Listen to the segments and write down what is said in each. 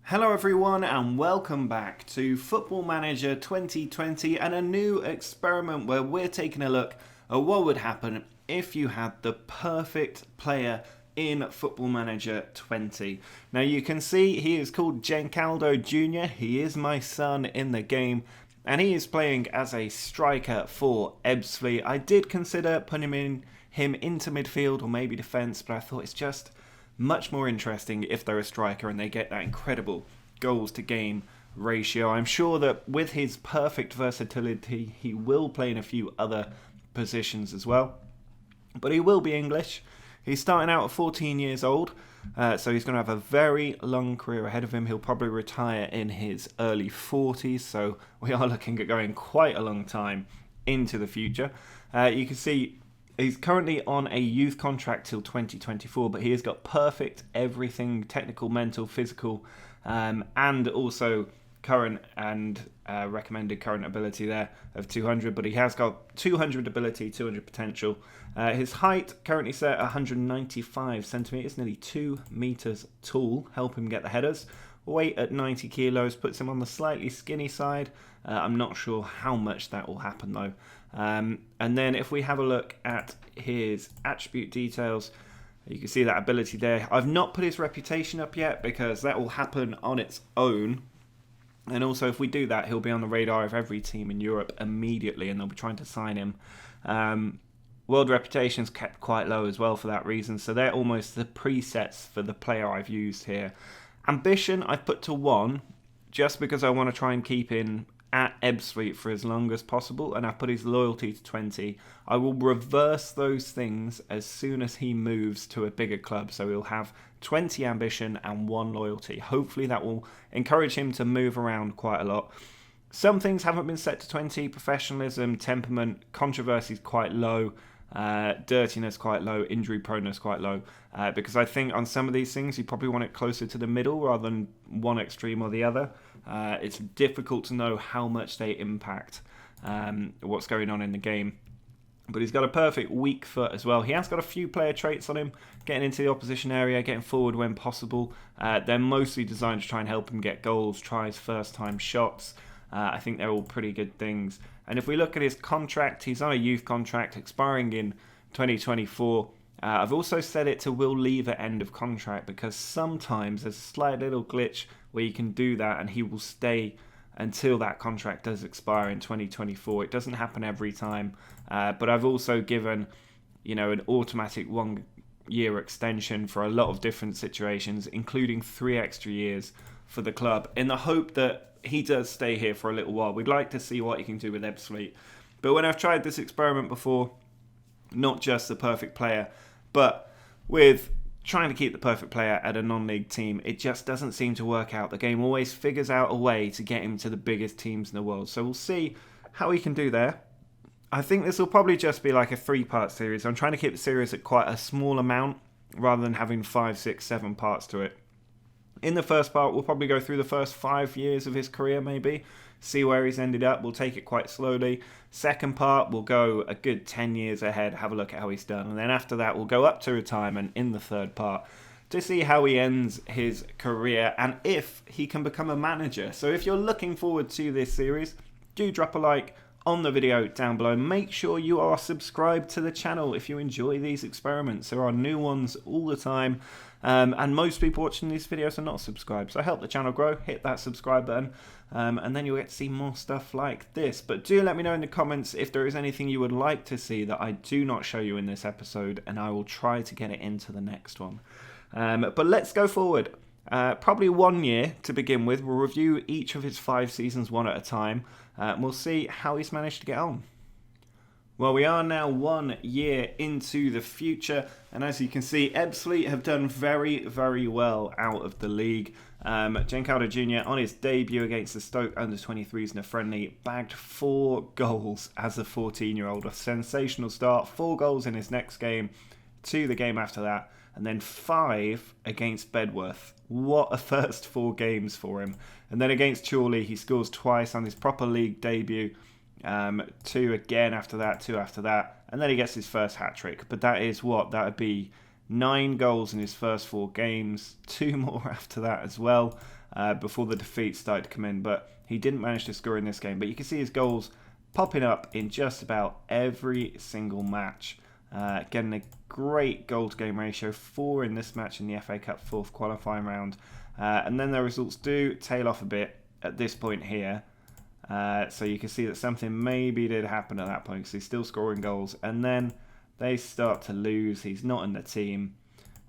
Hello everyone and welcome back to Football Manager 2020 and a new experiment where we're taking a look at what would happen if you had the perfect player in Football Manager 20. Now you can see he is called Jenkaldo Jr. He is my son in the game and he is playing as a striker for Ebbsfleet. I did consider putting him into midfield or maybe defence, but I thought it's just much more interesting if they're a striker and they get that incredible goals to game ratio. I'm sure that with his perfect versatility, he will play in a few other positions as well. But he will be English. He's starting out at 14 years old, so he's going to have a very long career ahead of him. He'll probably retire in his early 40s, so we are looking at going quite a long time into the future. You can see he's currently on a youth contract till 2024, but he has got perfect everything, technical, mental, physical, and also current and recommended current ability there of 200, but he has got 200 ability, 200 potential. His height currently set at 195 centimetres, nearly 2 metres tall, help him get the headers. Weight at 90 kilos puts him on the slightly skinny side. I'm not sure how much that will happen though. And then if we have a look at his attribute details, you can see that ability there. I've not put his reputation up yet because that will happen on its own. And also if we do that, he'll be on the radar of every team in Europe immediately and they'll be trying to sign him. World reputation's kept quite low as well for that reason. So they're almost the presets for the player I've used here. Ambition I've put to 1 just because I want to try and keep in at Ebbsfleet for as long as possible, and I've put his loyalty to 20. I will reverse those things as soon as he moves to a bigger club, so he'll have 20 ambition and 1 loyalty. Hopefully that will encourage him to move around quite a lot. Some things haven't been set to 20. Professionalism, temperament, controversy is quite low. Dirtiness quite low, injury proneness quite low, because I think on some of these things you probably want it closer to the middle rather than one extreme or the other. It's difficult to know how much they impact what's going on in the game. But he's got a perfect weak foot as well. He has got a few player traits on him, getting into the opposition area, getting forward when possible. They're mostly designed to try and help him get goals, tries, first time shots. I think they're all pretty good things. And if we look at his contract, he's on a youth contract expiring in 2024. I've also set it to will leave at end of contract because sometimes there's a slight little glitch where you can do that and he will stay until that contract does expire in 2024. It doesn't happen every time, but I've also given, an automatic 1-year extension for a lot of different situations, including 3 extra years for the club, in the hope that he does stay here for a little while. We'd like to see what he can do with Ebbsfleet. But when I've tried this experiment before, not just the perfect player, but with trying to keep the perfect player at a non-league team, it just doesn't seem to work out. The game always figures out a way to get him to the biggest teams in the world. So we'll see how he can do there. I think this will probably just be like a 3-part series. I'm trying to keep the series at quite a small amount rather than having 5, 6, 7 parts to it. In the first part, we'll probably go through the first 5 years of his career maybe, see where he's ended up. We'll take it quite slowly. Second part, we'll go a good 10 years ahead, have a look at how he's done. And then after that, we'll go up to retirement in the third part to see how he ends his career and if he can become a manager. So if you're looking forward to this series, do drop a like on the video down below. Make sure you are subscribed to the channel if you enjoy these experiments. There are new ones all the time. And most people watching these videos are not subscribed. So help the channel grow, hit that subscribe button, and then you'll get to see more stuff like this. But do let me know in the comments if there is anything you would like to see that I do not show you in this episode, and I will try to get it into the next one. But let's go forward. Probably 1 year to begin with. We'll review each of his 5 seasons one at a time. And we'll see how he's managed to get on. Well, we are now 1 year into the future, and as you can see, Ebbsfleet have done very, very well out of the league. Jenkaldo Jr. on his debut against the Stoke under-23s in a friendly, bagged 4 goals as a 14-year-old. A sensational start, 4 goals in his next game, 2 the game after that, and then 5 against Bedworth. What a first 4 games for him. And then against Chorley, he scores twice on his proper league debut. 2 again after that, 2 after that, and then he gets his first hat-trick. But that is what? That would be 9 goals in his first 4 games, 2 more after that as well, before the defeat started to come in. But he didn't manage to score in this game. But you can see his goals popping up in just about every single match. Getting a great goal-to-game ratio, 4 in this match in the FA Cup 4th qualifying round. And then the results do tail off a bit at this point here. So you can see that something maybe did happen at that point because he's still scoring goals. And then they start to lose. He's not in the team.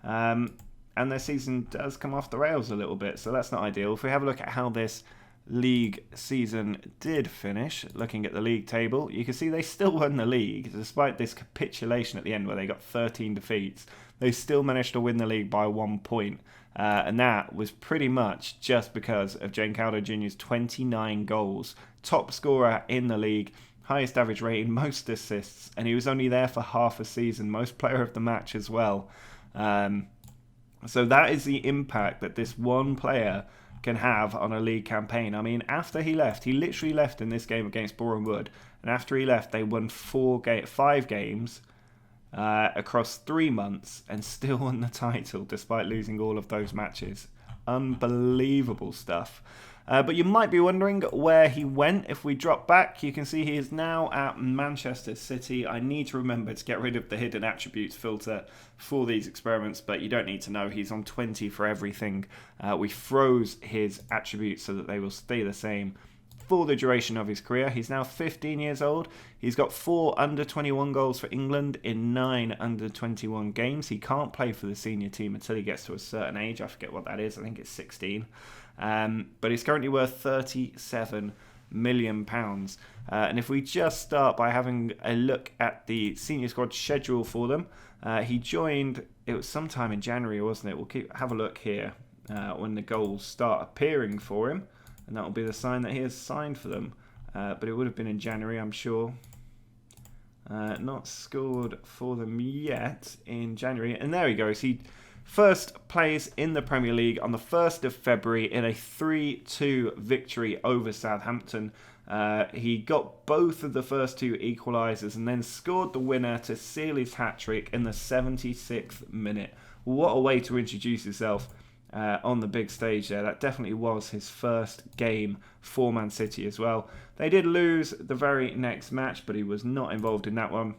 And their season does come off the rails a little bit. So that's not ideal. If we have a look at how this league season did finish, looking at the league table, you can see they still won the league despite this capitulation at the end where they got 13 defeats. They still managed to win the league by 1 point, and that was pretty much just because of Jenkaldo Jr.'s 29 goals, top scorer in the league, highest average rating, most assists, and he was only there for half a season, most player of the match as well. So that is the impact that this one player can have on a league campaign. I mean, after he left, he literally left in this game against Boreham Wood, and after he left, they won 5 games across 3 months and still won the title despite losing all of those matches. Unbelievable stuff. But you might be wondering where he went. If we drop back, you can see he is now at Manchester City. I need to remember to get rid of the hidden attributes filter for these experiments, but you don't need to know. He's on 20 for everything. We froze his attributes so that they will stay the same for the duration of his career. He's now 15 years old. He's got 4 under-21 goals for England in 9 under-21 games. He can't play for the senior team until he gets to a certain age. I forget what that is. I think it's 16. But he's currently worth £37 million. And if we just start by having a look at the senior squad schedule for them, he joined, it was sometime in January, wasn't it? We'll have a look here when the goals start appearing for him. And that will be the sign that he has signed for them. But it would have been in January, I'm sure. Not scored for them yet in January. And there he goes. He first plays in the Premier League on the 1st of February in a 3-2 victory over Southampton. He got both of the first 2 equalisers and then scored the winner to seal his hat-trick in the 76th minute. What a way to introduce yourself on the big stage there. That definitely was his first game for Man City as well. They did lose the very next match, but he was not involved in that one.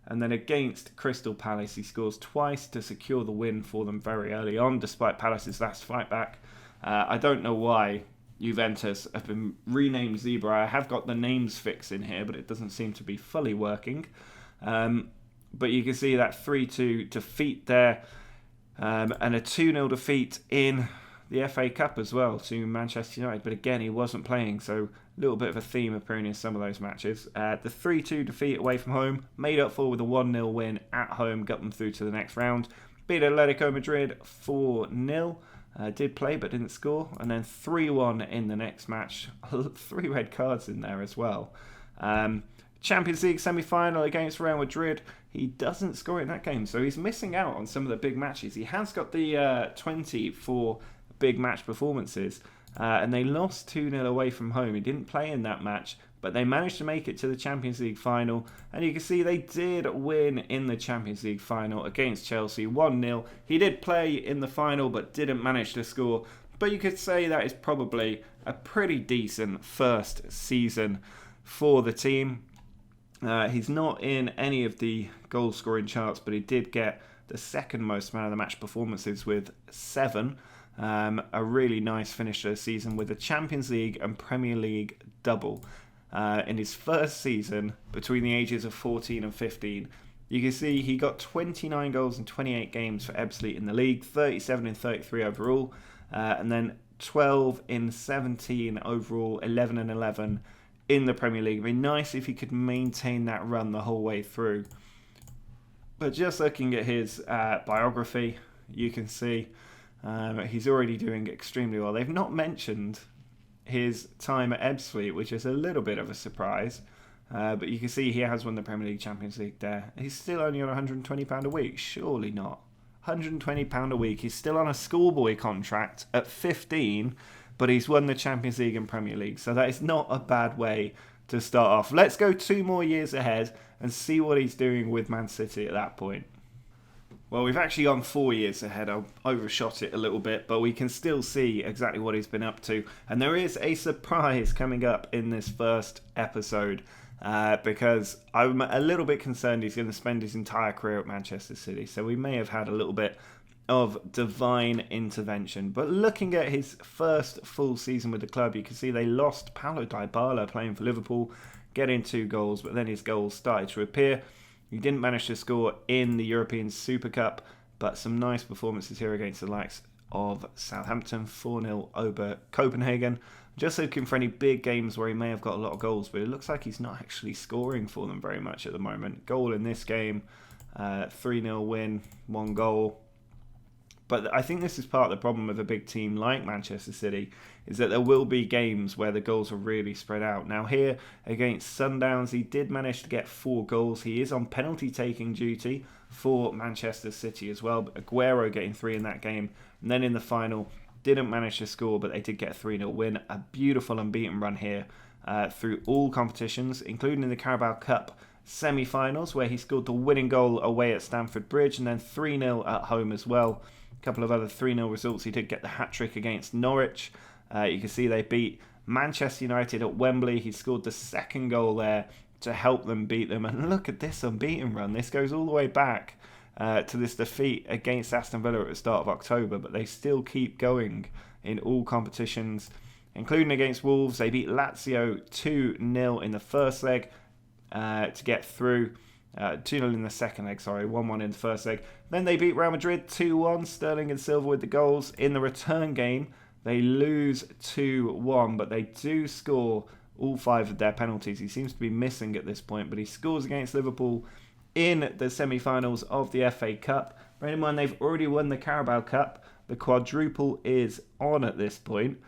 And then against Crystal Palace, he scores twice to secure the win for them very early on, despite Palace's last fight back. I don't know why Juventus have been renamed Zebra. I have got the names fixed in here, but it doesn't seem to be fully working. But you can see that 3-2 defeat there. And a 2-0 defeat in the FA Cup as well to Manchester United. But again, he wasn't playing, so a little bit of a theme appearing in some of those matches. The 3-2 defeat away from home, made up for with a 1-0 win at home, got them through to the next round. Beat Atletico Madrid 4-0. Did play but didn't score. And then 3-1 in the next match. 3 red cards in there as well. Champions League semi-final against Real Madrid. He doesn't score in that game, so he's missing out on some of the big matches. He has got the 20 for big match performances, and they lost 2-0 away from home. He didn't play in that match, but they managed to make it to the Champions League final, and you can see they did win in the Champions League final against Chelsea 1-0. He did play in the final, but didn't manage to score, but you could say that is probably a pretty decent first season for the team. He's not in any of the goal scoring charts, but he did get the second most man of the match performances with 7. A really nice finish to the season with a Champions League and Premier League double. In his first season between the ages of 14 and 15, you can see he got 29 goals in 28 games for Ebbsfleet in the league, 37 in 33 overall, and then 12 in 17 overall, 11 and 11 in the Premier League. It'd be nice if he could maintain that run the whole way through. But just looking at his biography, you can see he's already doing extremely well. They've not mentioned his time at Ebbsfleet, which is a little bit of a surprise. But you can see he has won the Premier League, Champions League there. He's still only on £120 a week. Surely not. £120 a week. He's still on a schoolboy contract at 15, but he's won the Champions League and Premier League. So that is not a bad way to start off. Let's go 2 more years ahead and see what he's doing with Man City at that point. Well, we've actually gone 4 years ahead. I overshot it a little bit, but we can still see exactly what he's been up to. And there is a surprise coming up in this first episode because I'm a little bit concerned he's going to spend his entire career at Manchester City. So we may have had a little bit of divine intervention. But looking at his first full season with the club, you can see they lost Paulo Dybala playing for Liverpool, getting 2 goals, but then his goals started to appear. He didn't manage to score in the European Super Cup, but some nice performances here against the likes of Southampton, 4-0 over Copenhagen. Just looking for any big games where he may have got a lot of goals, but it looks like he's not actually scoring for them very much at the moment. Goal in this game, 3-0 win, 1 goal. But I think this is part of the problem with a big team like Manchester City, is that there will be games where the goals are really spread out. Now here, against Sundowns, he did manage to get 4 goals. He is on penalty-taking duty for Manchester City as well. Aguero getting 3 in that game. And then in the final, didn't manage to score, but they did get a 3-0 win. A beautiful unbeaten run here through all competitions, including the Carabao Cup semi-finals, where he scored the winning goal away at Stamford Bridge, and then 3-0 at home as well. Couple of other 3-0 results. He did get the hat-trick against Norwich. You can see they beat Manchester United at Wembley. He scored the second goal there to help them beat them. And look at this unbeaten run. This goes all the way back to this defeat against Aston Villa at the start of October. But they still keep going in all competitions, including against Wolves. They beat Lazio 2-0 in the first leg to get through. 2-0 in the second leg, 1-1 in the first leg. Then they beat Real Madrid 2-1, Sterling and Silva with the goals. In the return game, they lose 2-1, but they do score all 5 of their penalties. He seems to be missing at this point, but he scores against Liverpool in the semi-finals of the FA Cup. Bear in mind, they've already won the Carabao Cup. The quadruple is on at this point.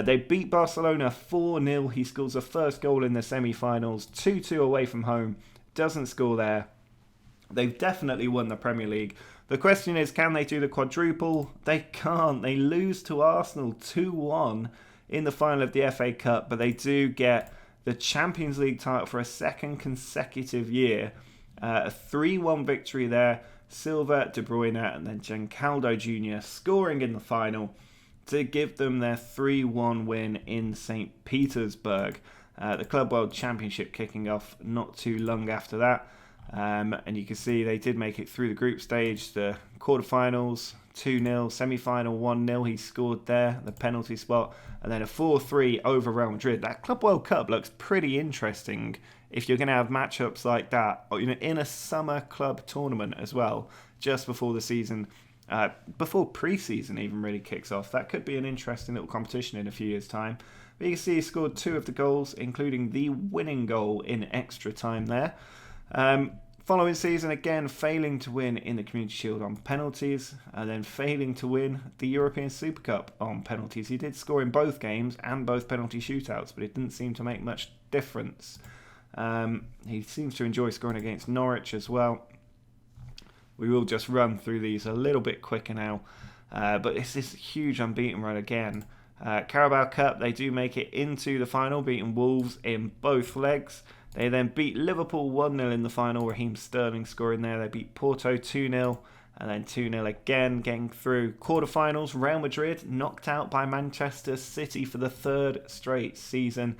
They beat Barcelona 4-0. He scores the first goal in the semi-finals, 2-2 away from home. Doesn't score there. They've definitely won the Premier League. The question is, can they do the quadruple? They can't. They lose to Arsenal 2-1 in the final of the FA Cup, but they do get the Champions League title for a second consecutive year. A 3-1 victory there. Silva, De Bruyne, and then Jenkaldo Jr. scoring in the final to give them their 3-1 win in St. Petersburg. The Club World Championship kicking off not too long after that. And you can see they did make it through the group stage, the quarterfinals, 2-0, semi-final 1-0, he scored there, the penalty spot, and then a 4-3 over Real Madrid. That Club World Cup looks pretty interesting if you're going to have matchups like that, in a summer club tournament as well, just before the season, before pre-season even really kicks off. That could be an interesting little competition in a few years' time. But you can see he scored 2 of the goals, including the winning goal in extra time there. Following season, again, failing to win in the Community Shield on penalties, and then failing to win the European Super Cup on penalties. He did score in both games and both penalty shootouts, but it didn't seem to make much difference. He seems to enjoy scoring against Norwich as well. We will just run through these a little bit quicker now. But it's this huge unbeaten run again. Carabao Cup, they do make it into the final, beating Wolves in both legs. They then beat Liverpool 1-0 in the final, Raheem Sterling scoring there. They beat Porto 2-0, and then 2-0 again, getting through quarterfinals. Real Madrid knocked out by Manchester City for the 3rd straight season.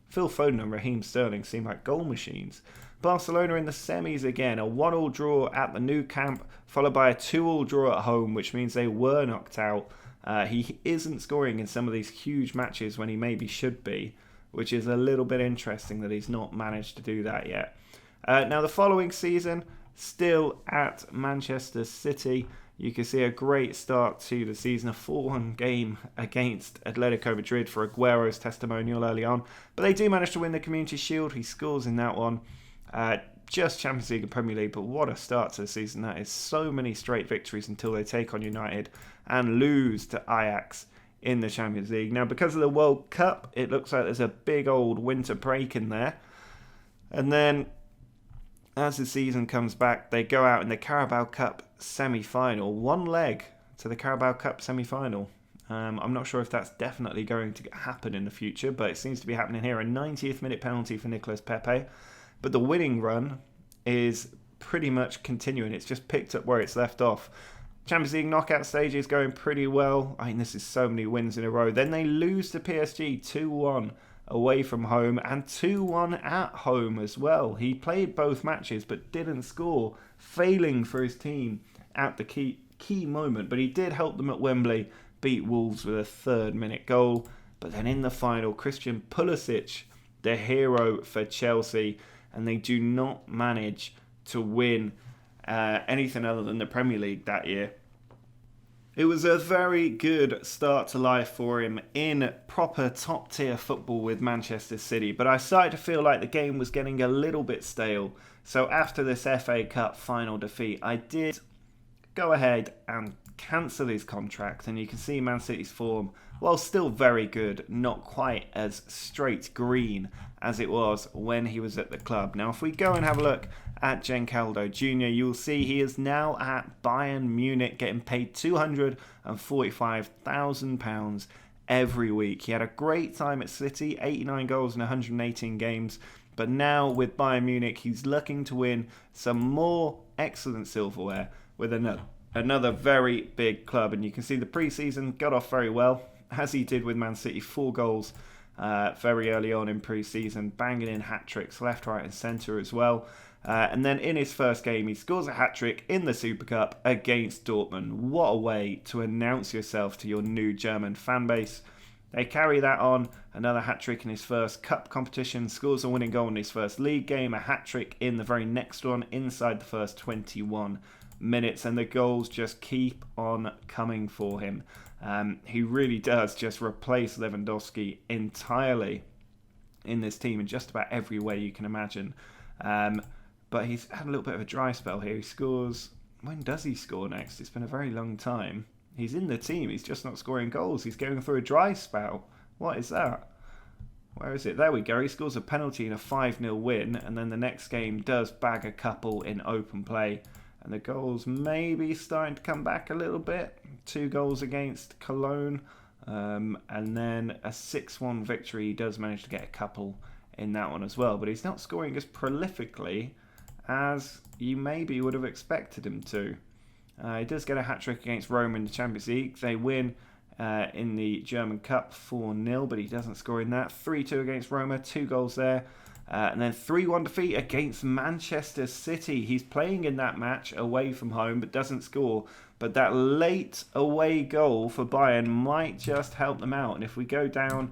Phil Foden and Raheem Sterling seem like goal machines. Barcelona in the semis again, a 1-1 draw at the Nou Camp, followed by a 2-2 draw at home, which means they were knocked out. He isn't scoring in some of these huge matches when he maybe should be, which is a little bit interesting that he's not managed to do that yet. Now the following season, still at Manchester City, you can see a great start to the season, a 4-1 game against Atletico Madrid for Aguero's testimonial early on. But they do manage to win the Community Shield. He scores in that one. Just Champions League and Premier League, but what a start to the season that is. So many straight victories until they take on United and lose to Ajax in the Champions League. Now, because of the World Cup, it looks like there's a big old winter break in there. And then, as the season comes back, they go out in the Carabao Cup semi-final. 1 leg to the Carabao Cup semi-final. I'm not sure if that's definitely going to happen in the future, but it seems to be happening here. A 90th minute penalty for Nicolas Pepe. But the winning run is pretty much continuing. It's just picked up where it's left off. Champions League knockout stage is going pretty well. I mean, this is so many wins in a row. Then they lose to PSG 2-1 away from home and 2-1 at home as well. He played both matches but didn't score, failing for his team at the key moment. But he did help them at Wembley beat Wolves with a third-minute goal. But then in the final, Christian Pulisic, the hero for Chelsea, and they do not manage to win anything other than the Premier League that year. It was a very good start to life for him in proper top-tier football with Manchester City, but I started to feel like the game was getting a little bit stale. So after this FA Cup final defeat, I did go ahead and cancel his contract, and you can see Man City's form, while still very good, not quite as straight green as it was when he was at the club. Now, if we go and have a look at Jenkaldo Jr., you'll see he is now at Bayern Munich, getting paid £245,000 every week. He had a great time at City, 89 goals in 118 games, but now with Bayern Munich, he's looking to win some more excellent silverware with another very big club. And you can see the pre-season got off very well, as he did with Man City. 4 goals very early on in pre-season, banging in hat-tricks left, right and centre as well. And then in his first game, he scores a hat-trick in the Super Cup against Dortmund. What a way to announce yourself to your new German fan base. They carry that on, another hat-trick in his first cup competition, scores a winning goal in his first league game, a hat-trick in the very next one inside the first 21 minutes, and the goals just keep on coming for him. He really does just replace Lewandowski entirely in this team in just about every way you can imagine. But he's had a little bit of a dry spell here. He scores... When does he score next? It's been a very long time. He's in the team. He's just not scoring goals. He's going through a dry spell. What is that? Where is it? There we go. He scores a penalty in a 5-0 win. And then the next game does bag a couple in open play. And the goals may be starting to come back a little bit. 2 goals against Cologne. And then a 6-1 victory. He does manage to get a couple in that one as well. But he's not scoring as prolifically as you maybe would have expected him to. He does get a hat-trick against Roma in the Champions League. They win in the German Cup 4-0, but he doesn't score in that. 3-2 against Roma, 2 goals there. And then 3-1 defeat against Manchester City. He's playing in that match away from home, but doesn't score. But that late away goal for Bayern might just help them out. And if we go down,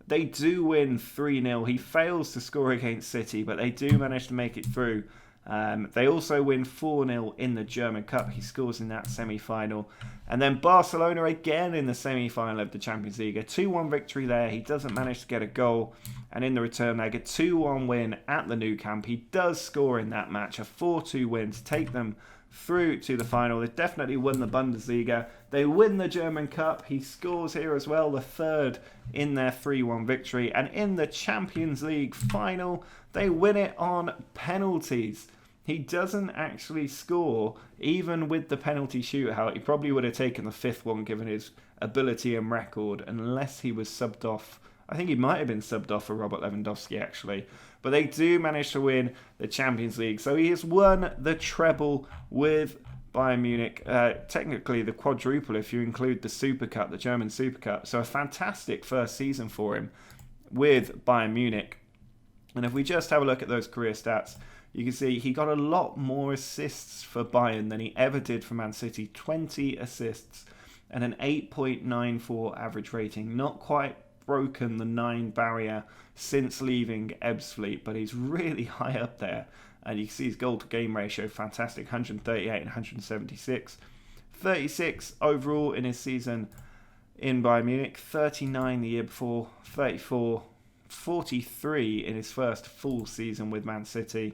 they do win 3-0. He fails to score against City, but they do manage to make it through. They also win 4-0 in the German Cup. He scores in that semi-final. And then Barcelona again in the semi-final of the Champions League. A 2-1 victory there. He doesn't manage to get a goal. And in the return leg, a 2-1 win at the Nou Camp. He does score in that match. A 4-2 win to take them through to the final. They definitely won the Bundesliga. They win the German Cup. He scores here as well, the third in their 3-1 victory. And in the Champions League final, they win it on penalties. He doesn't actually score, even with the penalty shootout. He probably would have taken the 5th one, given his ability and record, unless he was subbed off. I think he might have been subbed off for Robert Lewandowski, actually. But they do manage to win the Champions League. So he has won the treble with Bayern Munich. Technically the quadruple if you include the Super Cup, the German Super Cup. So a fantastic first season for him with Bayern Munich. And if we just have a look at those career stats, you can see he got a lot more assists for Bayern than he ever did for Man City. 20 assists and an 8.94 average rating. Not quite broken the 9 barrier since leaving Ebbsfleet, but he's really high up there. And you can see his goal to game ratio, fantastic, 138 and 176. 36 overall in his season in Bayern Munich, 39 the year before, 34, 43 in his first full season with Man City,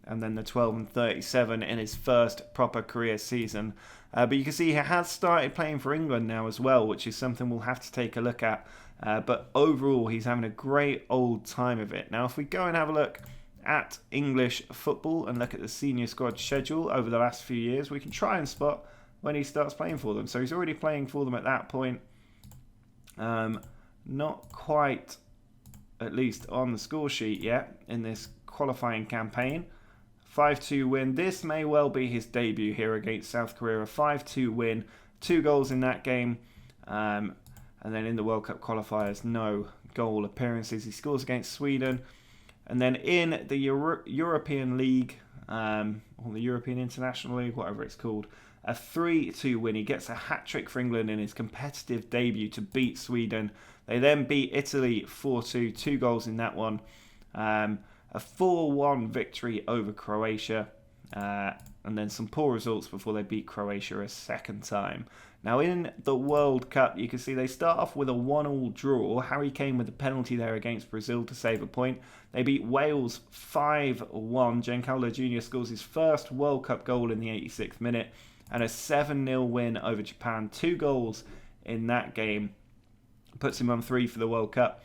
and then the 12 and 37 in his first proper career season. But you can see he has started playing for England now as well, which is something we'll have to take a look at. But overall, he's having a great old time of it. Now, if we go and have a look at English football and look at the senior squad schedule over the last few years, we can try and spot when he starts playing for them. So he's already playing for them at that point. Not quite, at least on the score sheet yet, in this qualifying campaign 5-2 win. This may well be his debut here against South Korea. A 5-2 win, 2 goals in that game. And then in the World Cup qualifiers, no goal appearances. He scores against Sweden. And then in the European League, or the European International League, whatever it's called, a 3-2 win. He gets a hat-trick for England in his competitive debut to beat Sweden. They then beat Italy 4-2, 2 goals in that one. A 4-1 victory over Croatia. And then some poor results before they beat Croatia a second time. Now in the World Cup, you can see they start off with a 1-1 draw. Harry Kane with a penalty there against Brazil to save a point. They beat Wales 5-1. Jenkaldo Jr. scores his first World Cup goal in the 86th minute. And a 7-0 win over Japan. 2 goals in that game. Puts him on 3 for the World Cup.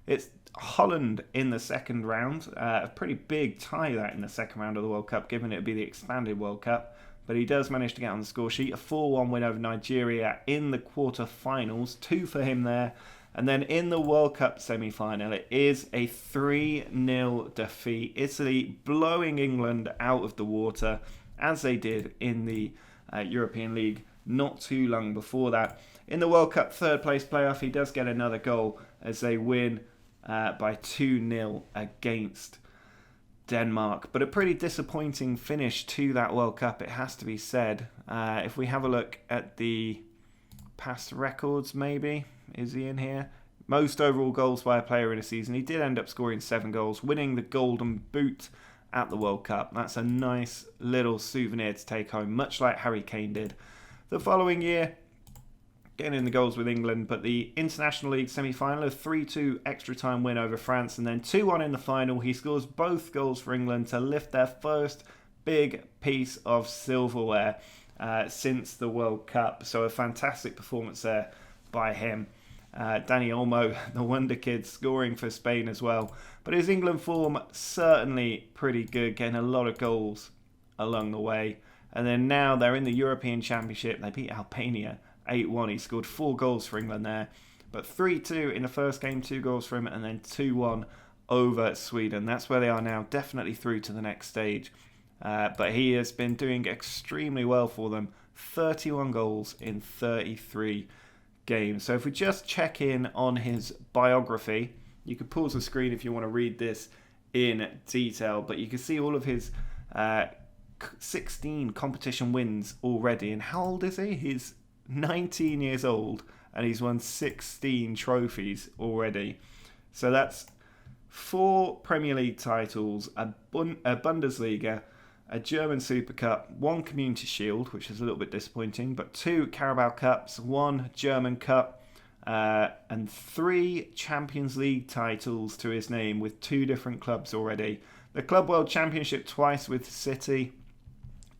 It's Holland in the second round. A pretty big tie that in the second round of the World Cup, given it would be the expanded World Cup. But he does manage to get on the score sheet. A 4-1 win over Nigeria in the quarter-finals. 2 for him there. And then in the World Cup semi-final, it is a 3-0 defeat. Italy blowing England out of the water, as they did in the European League not too long before that. In the World Cup third place playoff, he does get another goal as they win by 2-0 against Denmark. But a pretty disappointing finish to that World Cup, it has to be said. If we have a look at the past records, maybe, is he in here? Most overall goals by a player in a season. He did end up scoring 7 goals, winning the Golden Boot at the World Cup. That's a nice little souvenir to take home, much like Harry Kane did the following year, getting in the goals with England. But the International League semi-final, a 3-2 extra time win over France, and then 2-1 in the final. He scores both goals for England to lift their first big piece of silverware since the World Cup. So a fantastic performance there by him. Dani Olmo, the wonder kid, scoring for Spain as well. But his England form certainly pretty good, getting a lot of goals along the way. And then now they're in the European Championship. They beat Albania 8-1. He scored 4 goals for England there. But 3-2 in the first game, 2 goals for him, and then 2-1 over Sweden. That's where they are now, definitely through to the next stage. But he has been doing extremely well for them. 31 goals in 33 games. So if we just check in on his biography, you could pause the screen if you want to read this in detail, but you can see all of his 16 competition wins already. And how old is he? He's 19 years old and he's won 16 trophies already. So that's 4 Premier League titles, a Bundesliga, a German Super Cup, 1 Community Shield, which is a little bit disappointing, but 2 Carabao Cups, 1 German Cup, and 3 Champions League titles to his name with 2 different clubs already. The Club World Championship twice with City,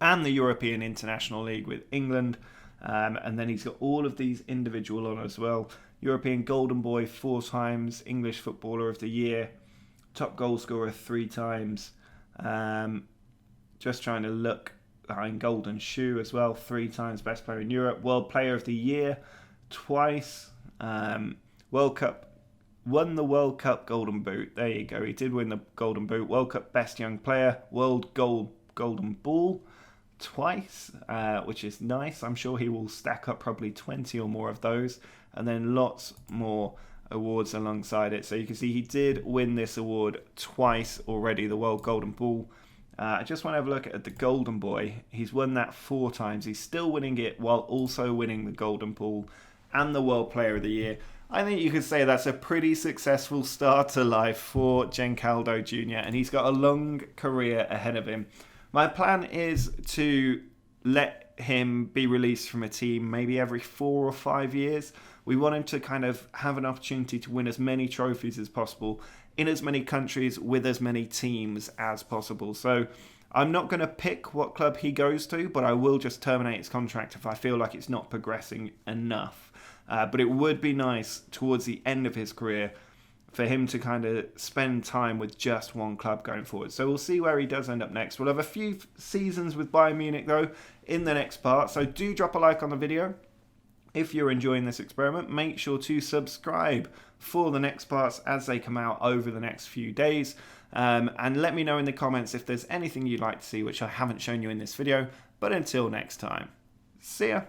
and the European International League with England. And then he's got all of these individual honours as well. European Golden Boy 4 times, English Footballer of the Year, top goal scorer 3 times. Just trying to look behind Golden Shoe as well, 3 times best player in Europe. World Player of the Year twice. World Cup, won the World Cup Golden Boot. There you go. He did win the Golden Boot. World Cup Best Young Player. World Golden Ball twice, which is nice. I'm sure he will stack up probably 20 or more of those. And then lots more awards alongside it. So you can see he did win this award twice already, the World Golden Ball. I just want to have a look at the Golden Boy. He's won that 4 times. He's still winning it while also winning the Golden Ball and the World Player of the Year. I think you could say that's a pretty successful start to life for Jenkaldo Jr. and he's got a long career ahead of him. My plan is to let him be released from a team maybe every 4 or 5 years. We want him to kind of have an opportunity to win as many trophies as possible in as many countries with as many teams as possible. So I'm not going to pick what club he goes to, but I will just terminate his contract if I feel like it's not progressing enough. But it would be nice towards the end of his career for him to kind of spend time with just one club going forward. So we'll see where he does end up next. We'll have a few seasons with Bayern Munich though in the next part. So do drop a like on the video. If you're enjoying this experiment, make sure to subscribe for the next parts as they come out over the next few days. And let me know in the comments if there's anything you'd like to see which I haven't shown you in this video. But until next time, see ya.